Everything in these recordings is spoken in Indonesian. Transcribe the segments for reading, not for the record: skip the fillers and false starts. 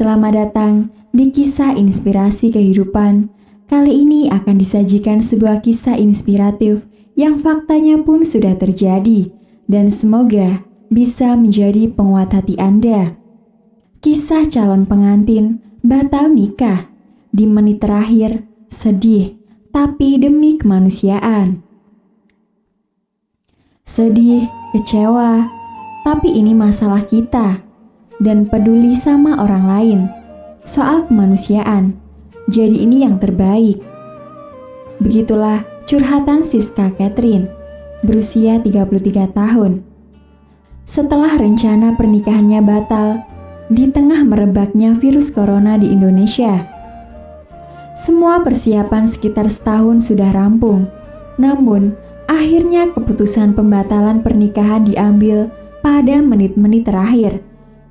Selamat datang di Kisah Inspirasi Kehidupan. Kali ini akan disajikan sebuah kisah inspiratif yang faktanya pun sudah terjadi dan semoga bisa menjadi penguat hati Anda. Kisah calon pengantin batal nikah, di menit terakhir sedih tapi demi kemanusiaan. Sedih, kecewa, tapi ini masalah kita dan peduli sama orang lain. Soal kemanusiaan, jadi ini yang terbaik. Begitulah curhatan Siska Catherine, berusia 33 tahun. Setelah rencana pernikahannya batal, di tengah merebaknya virus corona di Indonesia. Semua persiapan sekitar setahun sudah rampung, namun akhirnya keputusan pembatalan pernikahan diambil pada menit-menit terakhir.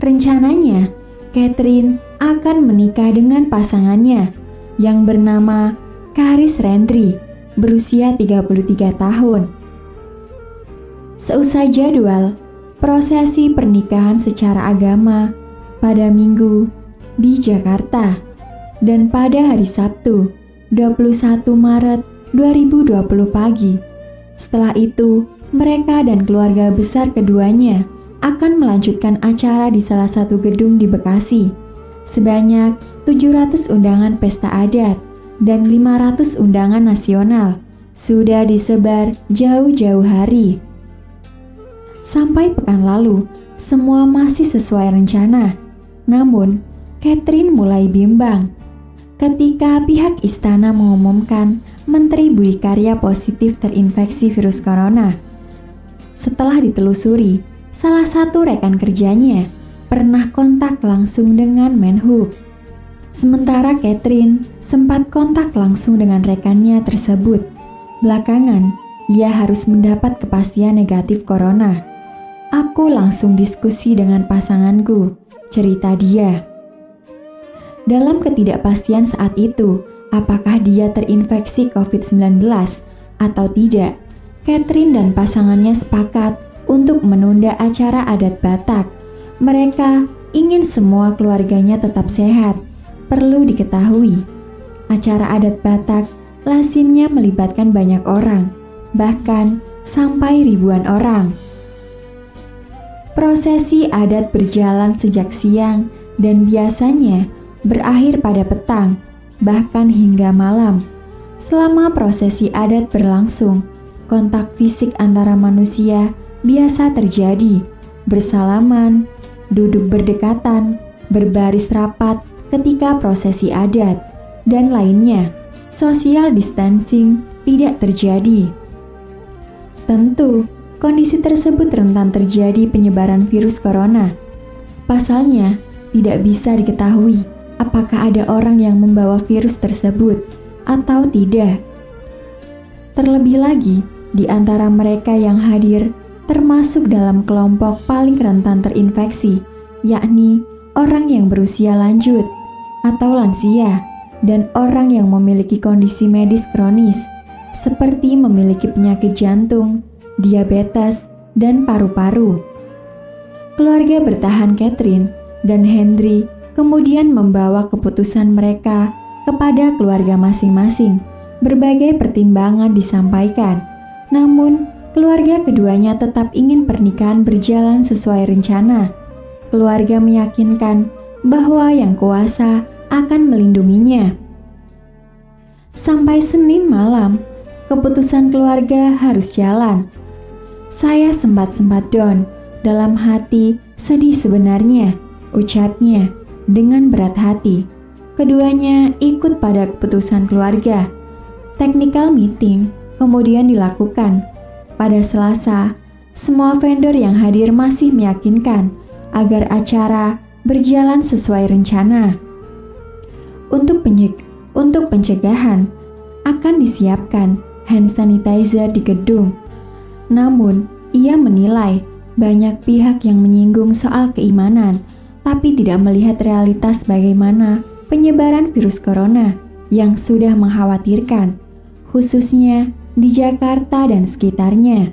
Rencananya, Catherine akan menikah dengan pasangannya yang bernama Karis Rentri, berusia 33 tahun. Seusai jadwal, prosesi pernikahan secara agama pada Minggu di Jakarta dan pada hari Sabtu 21 Maret 2020 pagi. Setelah itu, mereka dan keluarga besar keduanya akan melanjutkan acara di salah satu gedung di Bekasi. Sebanyak 700 undangan pesta adat dan 500 undangan nasional sudah disebar jauh-jauh hari. Sampai pekan lalu, semua masih sesuai rencana. Namun, Catherine mulai bimbang ketika pihak istana mengumumkan Menteri Budi Karya positif terinfeksi virus corona. Setelah ditelusuri, salah satu rekan kerjanya pernah kontak langsung dengan Menhub. Sementara Catherine sempat kontak langsung dengan rekannya tersebut. Belakangan, ia harus mendapat kepastian negatif corona. Aku langsung diskusi dengan pasanganku, cerita dia. Dalam ketidakpastian saat itu, apakah dia terinfeksi COVID-19 atau tidak, Catherine dan pasangannya sepakat untuk menunda acara adat Batak. Mereka ingin semua keluarganya tetap sehat. Perlu diketahui, acara adat Batak lazimnya melibatkan banyak orang, bahkan sampai ribuan orang. Prosesi adat berjalan sejak siang dan biasanya berakhir pada petang, bahkan hingga malam. Selama prosesi adat berlangsung, kontak fisik antara manusia biasa terjadi, bersalaman, duduk berdekatan, berbaris rapat ketika prosesi adat, dan lainnya. Social distancing tidak terjadi. Tentu, kondisi tersebut rentan terjadi penyebaran virus corona. Pasalnya, tidak bisa diketahui apakah ada orang yang membawa virus tersebut atau tidak. Terlebih lagi, di antara mereka yang hadir termasuk dalam kelompok paling rentan terinfeksi, yakni orang yang berusia lanjut atau lansia dan orang yang memiliki kondisi medis kronis seperti memiliki penyakit jantung, diabetes, dan paru-paru. Keluarga bertahan Catherine dan Henry kemudian membawa keputusan mereka kepada keluarga masing-masing. Berbagai pertimbangan disampaikan, namun keluarga keduanya tetap ingin pernikahan berjalan sesuai rencana. Keluarga meyakinkan bahwa Yang Kuasa akan melindunginya. Sampai Senin malam, keputusan keluarga harus jalan. Saya sempat down, dalam hati sedih sebenarnya, ucapnya dengan berat hati. Keduanya ikut pada keputusan keluarga. Technical meeting kemudian dilakukan. Pada Selasa, semua vendor yang hadir masih meyakinkan agar acara berjalan sesuai rencana. Untuk pencegahan, akan disiapkan hand sanitizer di gedung. Namun, ia menilai banyak pihak yang menyinggung soal keimanan, tapi tidak melihat realitas bagaimana penyebaran virus corona yang sudah mengkhawatirkan, khususnya di Jakarta dan sekitarnya.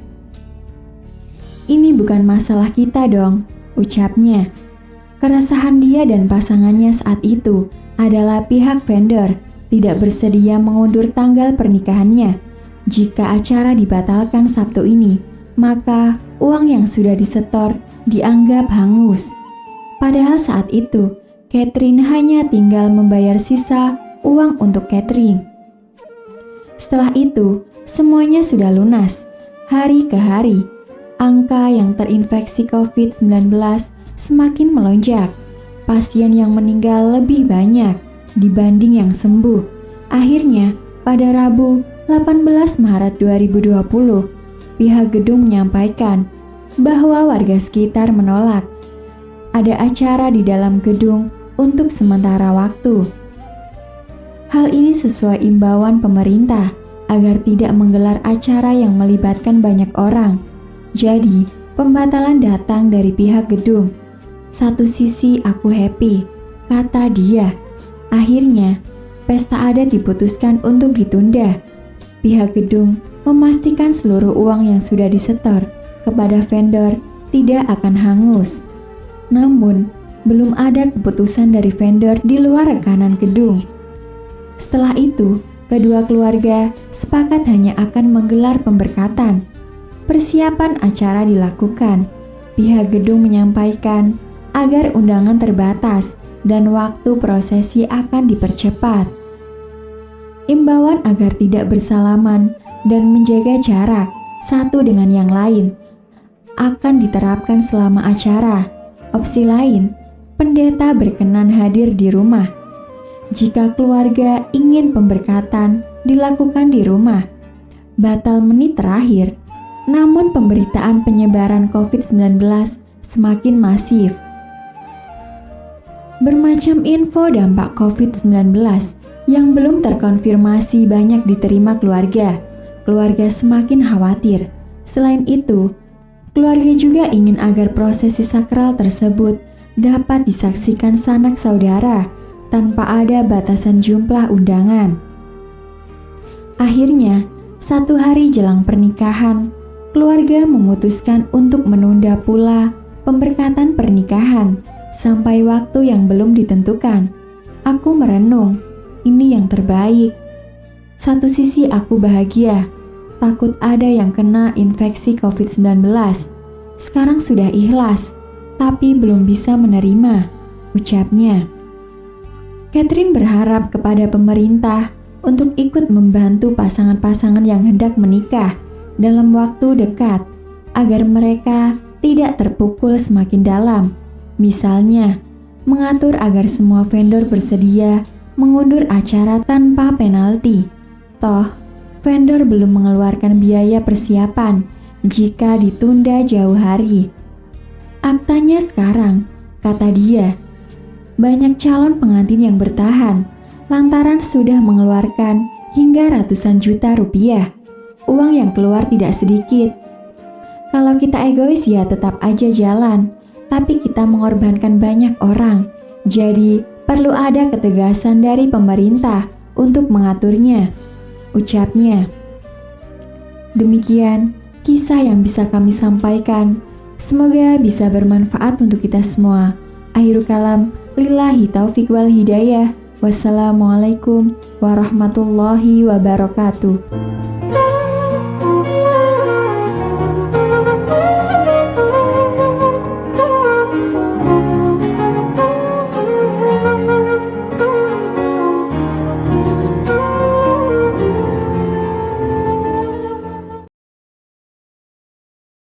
Ini bukan masalah kita dong, ucapnya. Keresahan dia dan pasangannya saat itu adalah pihak vendor tidak bersedia mengundur tanggal pernikahannya. Jika acara dibatalkan Sabtu ini, maka uang yang sudah disetor dianggap hangus. Padahal saat itu, Catherine hanya tinggal membayar sisa uang untuk catering. Setelah itu, semuanya sudah lunas. Hari ke hari, angka yang terinfeksi COVID-19 semakin melonjak. Pasien yang meninggal lebih banyak dibanding yang sembuh. Akhirnya, pada Rabu 18 Maret 2020, pihak gedung menyampaikan bahwa warga sekitar menolak ada acara di dalam gedung untuk sementara waktu. Hal ini sesuai imbauan pemerintah agar tidak menggelar acara yang melibatkan banyak orang. Jadi, pembatalan datang dari pihak gedung. Satu sisi aku happy, kata dia. Akhirnya, pesta adat diputuskan untuk ditunda. Pihak gedung memastikan seluruh uang yang sudah disetor kepada vendor tidak akan hangus. Namun, belum ada keputusan dari vendor di luar rekanan gedung. Setelah itu, kedua keluarga sepakat hanya akan menggelar pemberkatan. Persiapan acara dilakukan. Pihak gedung menyampaikan agar undangan terbatas dan waktu prosesi akan dipercepat. Imbauan agar tidak bersalaman dan menjaga jarak satu dengan yang lain akan diterapkan selama acara. Opsi lain, pendeta berkenan hadir di rumah. Jika keluarga ingin pemberkatan dilakukan di rumah, batal menit terakhir. Namun pemberitaan penyebaran COVID-19 semakin masif. Bermacam info dampak COVID-19 yang belum terkonfirmasi banyak diterima keluarga. Keluarga semakin khawatir. Selain itu, keluarga juga ingin agar prosesi sakral tersebut dapat disaksikan sanak saudara tanpa ada batasan jumlah undangan. Akhirnya, 1 hari jelang pernikahan, keluarga memutuskan untuk menunda pula pemberkatan pernikahan sampai waktu yang belum ditentukan. Aku merenung, ini yang terbaik. Satu sisi aku bahagia, takut ada yang kena infeksi COVID-19. Sekarang sudah ikhlas, tapi belum bisa menerima, ucapnya. Catherine berharap kepada pemerintah untuk ikut membantu pasangan-pasangan yang hendak menikah dalam waktu dekat agar mereka tidak terpukul semakin dalam. Misalnya, mengatur agar semua vendor bersedia mengundur acara tanpa penalti. Toh, vendor belum mengeluarkan biaya persiapan jika ditunda jauh hari. Aktanya sekarang, kata dia, banyak calon pengantin yang bertahan lantaran sudah mengeluarkan hingga ratusan juta rupiah. Uang yang keluar tidak sedikit. Kalau kita egois ya tetap aja jalan, tapi kita mengorbankan banyak orang. Jadi perlu ada ketegasan dari pemerintah untuk mengaturnya, ucapnya. Demikian kisah yang bisa kami sampaikan. Semoga bisa bermanfaat untuk kita semua. Akhirul kalam, lillahi taufiq wal hidayah. Wassalamualaikum warahmatullahi wabarakatuh.